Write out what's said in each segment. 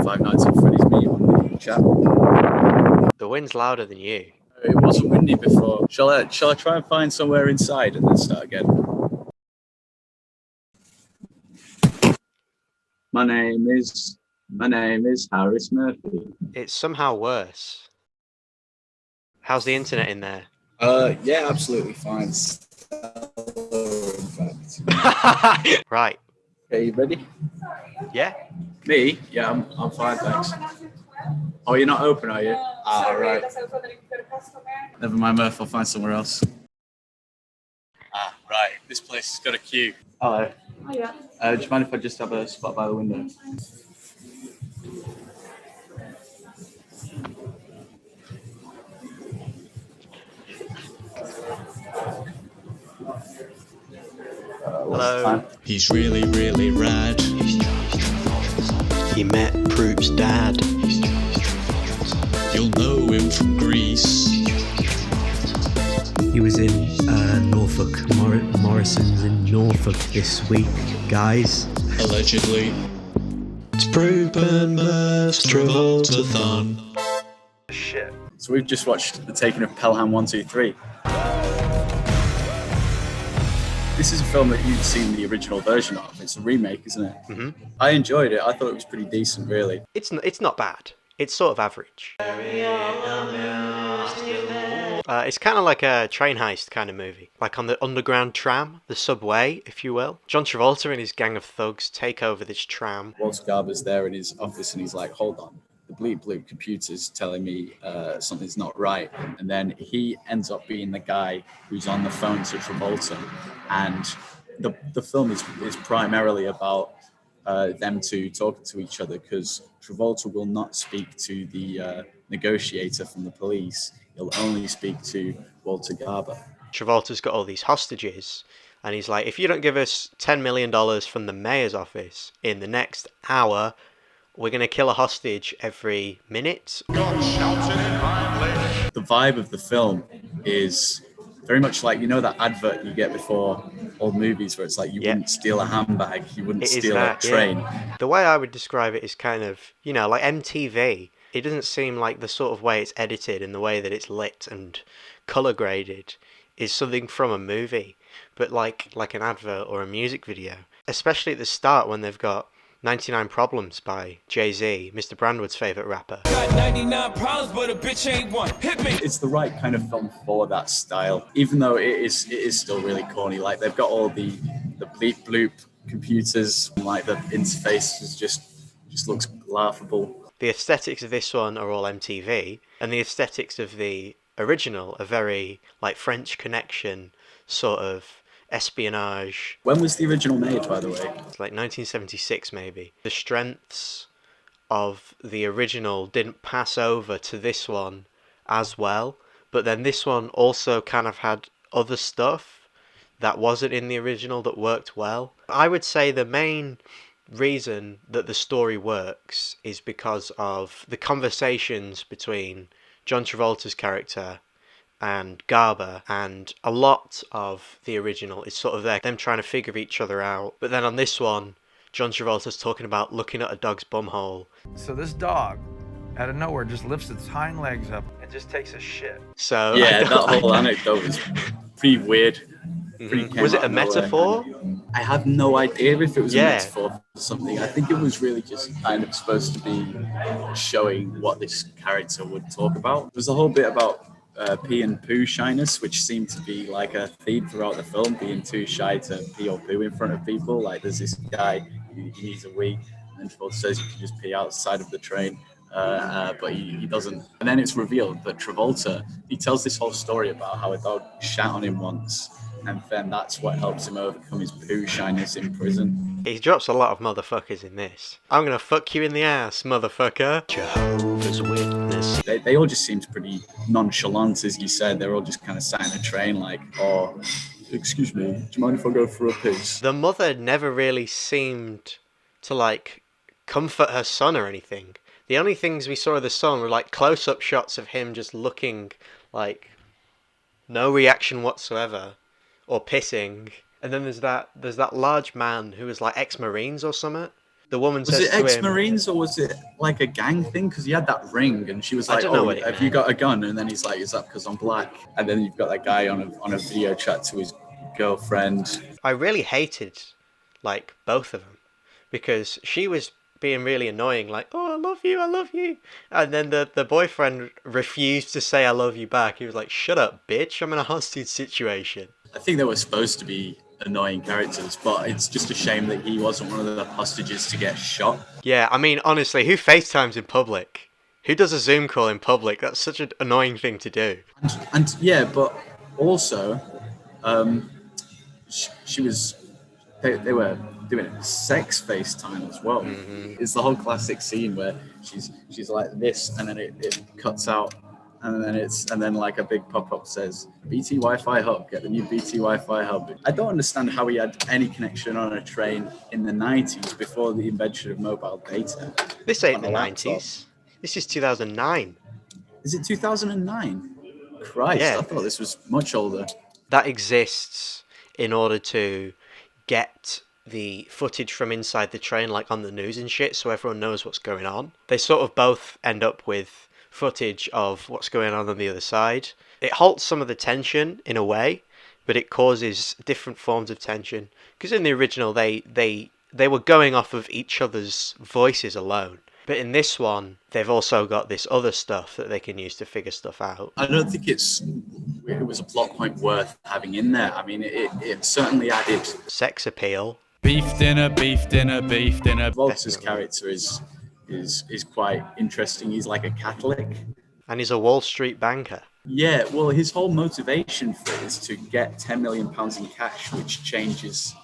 Five Nights at Freddy's meme on the chat. The wind's louder than you. It wasn't windy before. Shall I try and find somewhere inside and then start again? My name is Harris Murphy. It's somehow worse. How's the internet in there? Yeah, absolutely fine. In fact. Right. Okay, you ready? Yeah. Me? Yeah, I'm fine, thanks. Oh, you're not open, are you? Ah, right. Never mind, Murph, I'll find somewhere else. Ah, right. This place has got a queue. Hello. Oh, yeah. Do you mind if I just have a spot by the window? Hello. He's really, really rad. He met Proop's dad. You'll know him from Greece. He was in Norfolk. Morrison's in Norfolk this week, guys. Allegedly. It's Proop and Murph's Travoltathon. Shit. So we've just watched The Taking of Pelham 1, 2, 3. This is a film that you'd seen the original version of. It's a remake, isn't it? Mm-hmm. I enjoyed it. I thought it was pretty decent, really. It's not bad. It's sort of average. It's kind of like a train heist kind of movie. Like on the underground tram, the subway, if you will. John Travolta and his gang of thugs take over this tram. Walter Garber's there in his office and he's like, hold on. The bleep bloop computer's telling me something's not right. And then he ends up being the guy who's on the phone to Travolta. And the film is primarily about them two talking to each other because Travolta will not speak to the negotiator from the police. He'll only speak to Walter Garber. Travolta's got all these hostages. And he's like, if you don't give us $10 million from the mayor's office in the next hour, we're going to kill a hostage every minute. The vibe of the film is very much like, you know, that advert you get before old movies where it's like you wouldn't steal a handbag, you wouldn't steal a train. Yeah. The way I would describe it is kind of, you know, like MTV. It doesn't seem like the sort of way it's edited and the way that it's lit and colour graded is something from a movie, but like an advert or a music video. Especially at the start when they've got 99 Problems by Jay-Z, Mr. Brandwood's favourite rapper. Got 99 problems, but a bitch ain't one. Hit me! It's the right kind of film for that style, even though it is still really corny. Like they've got all the bleep bloop computers, and like the interface just looks laughable. The aesthetics of this one are all MTV, and the aesthetics of the original are very like French Connection sort of espionage. When was the original made, by the way? It's like 1976 maybe. The strengths of the original didn't pass over to this one as well, but then this one also kind of had other stuff that wasn't in the original that worked well. I would say the main reason that the story works is because of the conversations between John Travolta's character and Garber, and a lot of the original is sort of them trying to figure each other out. But then on this one, John Travolta's talking about looking at a dog's bumhole. So this dog, out of nowhere, just lifts its hind legs up and just takes a shit. So yeah, that whole anecdote was pretty weird. Was it a metaphor? I have no idea if it was a metaphor for something. I think it was really just kind of supposed to be showing what this character would talk about. There's a whole bit about pee and poo shyness, which seemed to be like a theme throughout the film, being too shy to pee or poo in front of people. Like there's this guy who needs a wee, and Travolta says you can just pee outside of the train, but he doesn't. And then it's revealed that Travolta, he tells this whole story about how a dog shat on him once, and then that's what helps him overcome his poo shyness in prison. He drops a lot of motherfuckers in this. I'm gonna fuck you in the ass, motherfucker. Jehovah's Witness. They all just seemed pretty nonchalant, as you said. They're all just kind of sat in a train like, oh, excuse me, do you mind if I go for a piss? The mother never really seemed to like comfort her son or anything. The only things we saw of the son were like close-up shots of him just looking like no reaction whatsoever, or pissing. And then there's that large man who was like ex-Marines or something, The woman Was says it to him, ex-Marines or was it like a gang thing? Because he had that ring, and she was like, don't know "Oh, what it have you meant. got a gun?" And then he's like, "Is that because I'm black?" And then you've got that guy on a video chat to his girlfriend. I really hated, like, both of them, because she was being really annoying, like, "Oh, I love you," and then the boyfriend refused to say "I love you" back. He was like, "Shut up, bitch! I'm in a hostage situation." I think they were supposed to be annoying characters, but it's just a shame that he wasn't one of the hostages to get shot. Yeah, I mean, honestly, who FaceTimes in public? Who does a Zoom call in public? That's such an annoying thing to do. And yeah, but also, she was. They were doing a sex FaceTime as well. It's the whole classic scene where she's like this, and then it cuts out, and then like a big pop-up says BT Wi-Fi hub, get the new BT Wi-Fi hub. I don't understand how he had any connection on a train in the 90s before the invention of mobile data. This ain't On the a laptop. 90s. This is 2009. Is it 2009? Christ, Yeah. I thought this was much older. That exists in order to get the footage from inside the train, like on the news and shit, so everyone knows what's going on. They sort of both end up with footage of what's going on the other side. It halts some of the tension in a way, but it causes different forms of tension. Because in the original, they were going off of each other's voices alone. But in this one, they've also got this other stuff that they can use to figure stuff out. I don't think it was a plot point worth having in there. I mean, it certainly added. Sex appeal. Beef dinner, beef dinner, beef dinner. Travolta's character is quite interesting. He's like a Catholic. And he's a Wall Street banker. Yeah, well, his whole motivation for it is to get £10 million in cash, which changes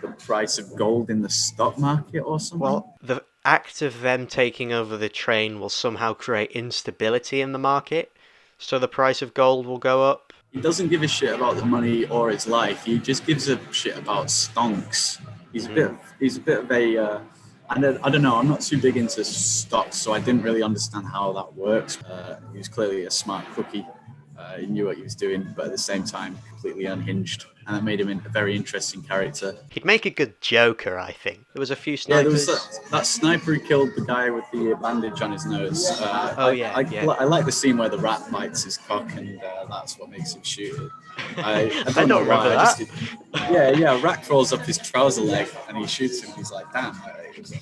the price of gold in the stock market or something. Well, the act of them taking over the train will somehow create instability in the market, so the price of gold will go up. He doesn't give a shit about the money or his life. He just gives a shit about stonks. He's a bit of a. I don't know. I'm not too big into stocks, so I didn't really understand how that works. He was clearly a smart cookie. He knew what he was doing, but at the same time, completely unhinged. And that made him a very interesting character. He'd make a good Joker, I think. There was a few Yeah, snipers. there was that sniper who killed the guy with the bandage on his nose. I like the scene where the rat bites his cock, and that's what makes him shoot it. I don't know remember why. that. A rat crawls up his trouser leg, and he shoots him. He's like, damn,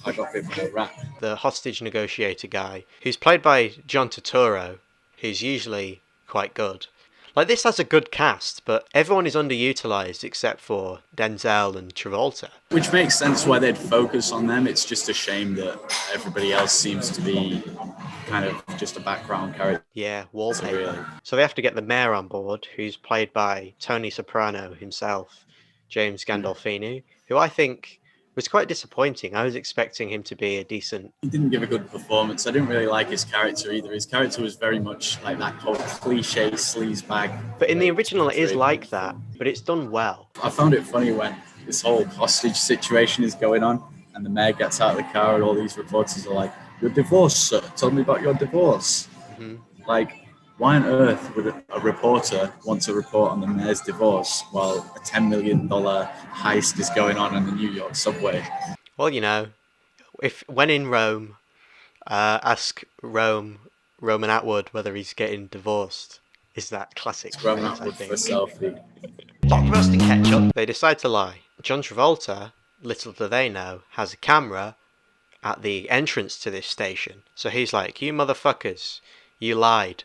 I got bit by a rat. The hostage negotiator guy, who's played by John Turturro, who's usually quite good. Like, this has a good cast, but everyone is underutilized except for Denzel and Travolta. Which makes sense why they'd focus on them. It's just a shame that everybody else seems to be kind of just a background character. Yeah, wallpaper. Really. So they have to get the mayor on board, who's played by Tony Soprano himself, James Gandolfini, who I think was quite disappointing. I was expecting him to be a decent... He didn't give a good performance. I didn't really like his character either. His character was very much like that whole cliche sleazebag. But in the original, it is like that, but it's done well. I found it funny when this whole hostage situation is going on and the mayor gets out of the car and all these reporters are like, "Your divorce, sir. Tell me about your divorce." Mm-hmm. Like, why on earth would a reporter want to report on the mayor's divorce while a $10 million heist is going on in the New York subway? Well, you know, when in Rome, ask Roman Atwood whether he's getting divorced. Is that classic? It's Roman Atwood for a selfie. Pot roast and ketchup. They decide to lie. John Travolta, little do they know, has a camera at the entrance to this station. So he's like, "You motherfuckers, you lied."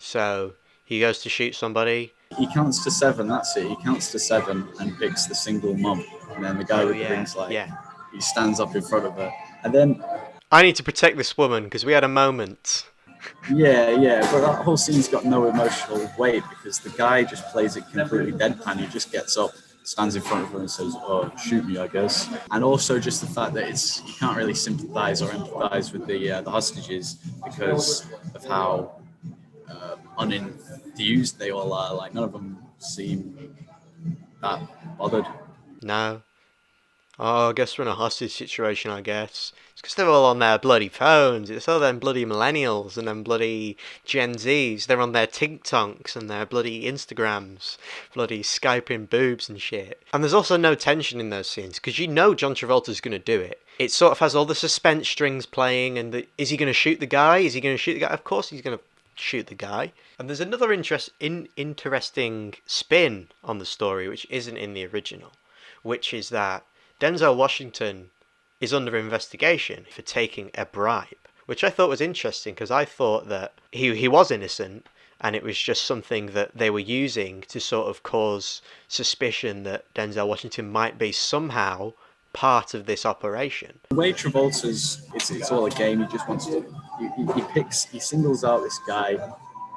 So he goes to shoot somebody. He counts to 7, that's it. He counts to 7 and picks the single mum. And then the guy with the ring's like, he stands up in front of her. And then... I need to protect this woman because we had a moment. Yeah, but that whole scene's got no emotional weight because the guy just plays it completely deadpan. He just gets up, stands in front of her and says, "Oh, shoot me, I guess." And also just the fact that you can't really sympathise or empathise with the hostages because of how unenthused they all are. Like, none of them seem that bothered. No. Oh, I guess we're in a hostage situation, I guess. It's because they're all on their bloody phones. It's all them bloody millennials and them bloody Gen Zs. They're on their TikToks and their bloody Instagrams, bloody Skyping boobs and shit. And there's also no tension in those scenes, because you know John Travolta's going to do it. it sort of has all the suspense strings playing, and is he going to shoot the guy? Is he going to shoot the guy? Of course he's going to shoot the guy. And there's another interesting spin on the story, which isn't in the original, which is that Denzel Washington is under investigation for taking a bribe, which I thought was interesting because I thought that he was innocent and it was just something that they were using to sort of cause suspicion that Denzel Washington might be somehow part of this operation. The way Travolta's, it's all a game. He just wants to, he singles out this guy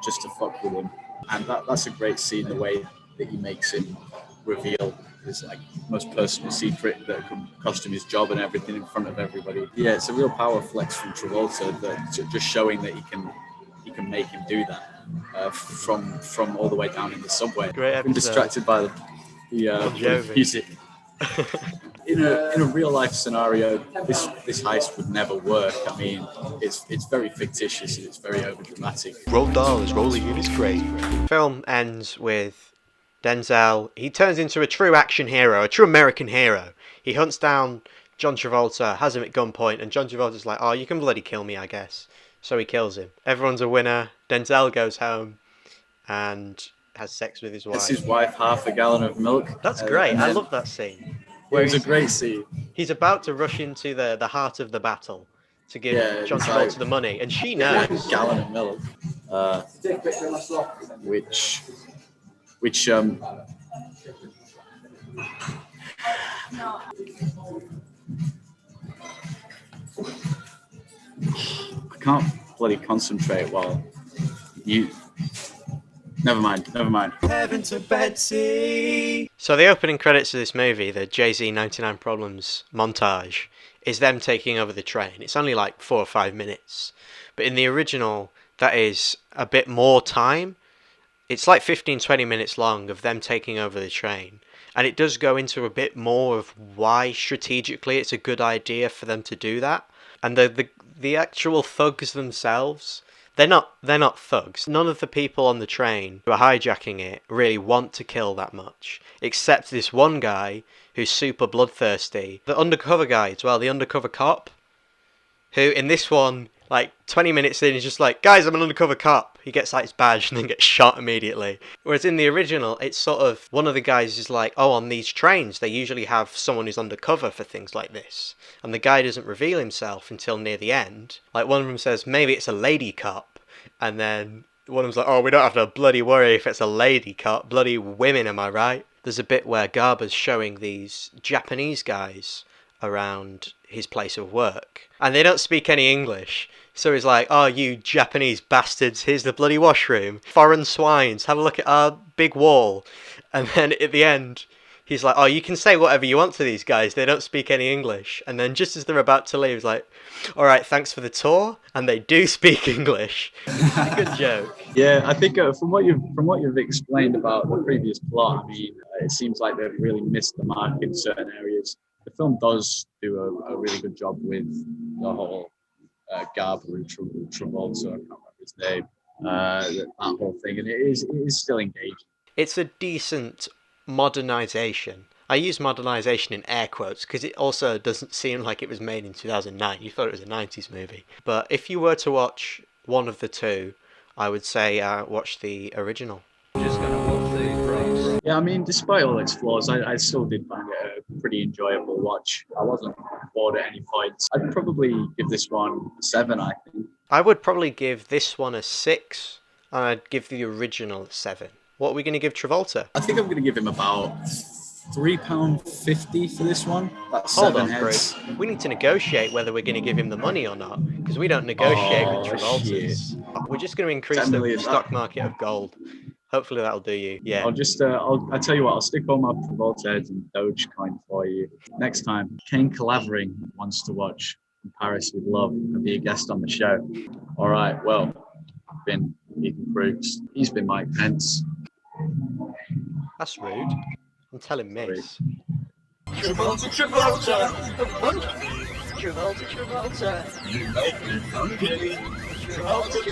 just to fuck with him, and that's a great scene. The way that he makes him reveal his like most personal secret that could cost him his job and everything in front of everybody. Yeah, it's a real power flex from Travolta, that just showing that he can make him do that from all the way down in the subway. Great episode. I've been distracted by the music. In a real life scenario, this heist would never work. I mean, it's very fictitious and it's very overdramatic. Roll dollars rolling in his grave. Film ends with Denzel. He turns into a true action hero, a true American hero. He hunts down John Travolta, has him at gunpoint, and John Travolta's like, "Oh, you can bloody kill me, I guess." So he kills him. Everyone's a winner. Denzel goes home and has sex with his wife. It's his wife, half a gallon of milk. That's great. I love that scene. It was a great scene. He's about to rush into the heart of the battle to give John Travolta the money, and she knows. A gallon of milk, which I can't bloody concentrate while you. Never mind. Heaven to Betsy. So the opening credits of this movie, the Jay-Z 99 Problems montage, is them taking over the train. It's only like 4 or 5 minutes. But in the original, that is a bit more time. It's like 15-20 minutes long of them taking over the train. And it does go into a bit more of why strategically it's a good idea for them to do that. And the actual thugs themselves, they're not thugs. None of the people on the train who are hijacking it really want to kill that much, except this one guy who's super bloodthirsty. The undercover guy as well, the undercover cop, who in this one, like 20 minutes in, is just like, "Guys, I'm an undercover cop." He gets like his badge and then gets shot immediately. Whereas in the original, it's sort of, one of the guys is like, "Oh, on these trains, they usually have someone who's undercover for things like this." And the guy doesn't reveal himself until near the end. Like one of them says, "Maybe it's a lady cop." And then one of them's like, "Oh, we don't have to bloody worry if it's a lady cop. Bloody women, am I right?" There's a bit where Garber's showing these Japanese guys around his place of work. And they don't speak any English. So he's like, "Oh, you Japanese bastards, here's the bloody washroom. Foreign swines, have a look at our big wall." And then at the end, he's like, "Oh, you can say whatever you want to these guys. They don't speak any English." And then just as they're about to leave, he's like, "All right, thanks for the tour." And they do speak English. Good joke. Yeah, I think from what you've explained about the previous plot, I mean, it seems like they've really missed the mark in certain areas. The film does do a really good job with the whole Garber and Travolta, I can't remember his name, that whole thing, and it is still engaging. It's a decent modernization. I use modernization in air quotes because it also doesn't seem like it was made in 2009. You thought it was a 90s movie. But if you were to watch one of the two, I would say watch the original. Yeah, I mean, despite all its flaws, I still did find it a pretty enjoyable watch. I wasn't bored at any points. I'd probably give this one a 7, I think. I would probably give this one a 6, and I'd give the original a 7. What are we going to give Travolta? I think I'm going to give him about £3.50 for this one. That's Hold 7 on, heads. Bruce. We need to negotiate whether we're going to give him the money or not, because we don't negotiate with Travolta's. We're just going to increase the stock market of gold. Hopefully that'll do you. Yeah. I'll tell you what, I'll stick all my Travolta heads in Dogecoin for you. Next time, Kane Calavering wants to watch In Paris with Love and be a guest on the show. All right, well, I've been Ethan Brooks. He's been Mike Pence. That's rude. I'm telling Miss. Travolta, you make me hungry. Travolta.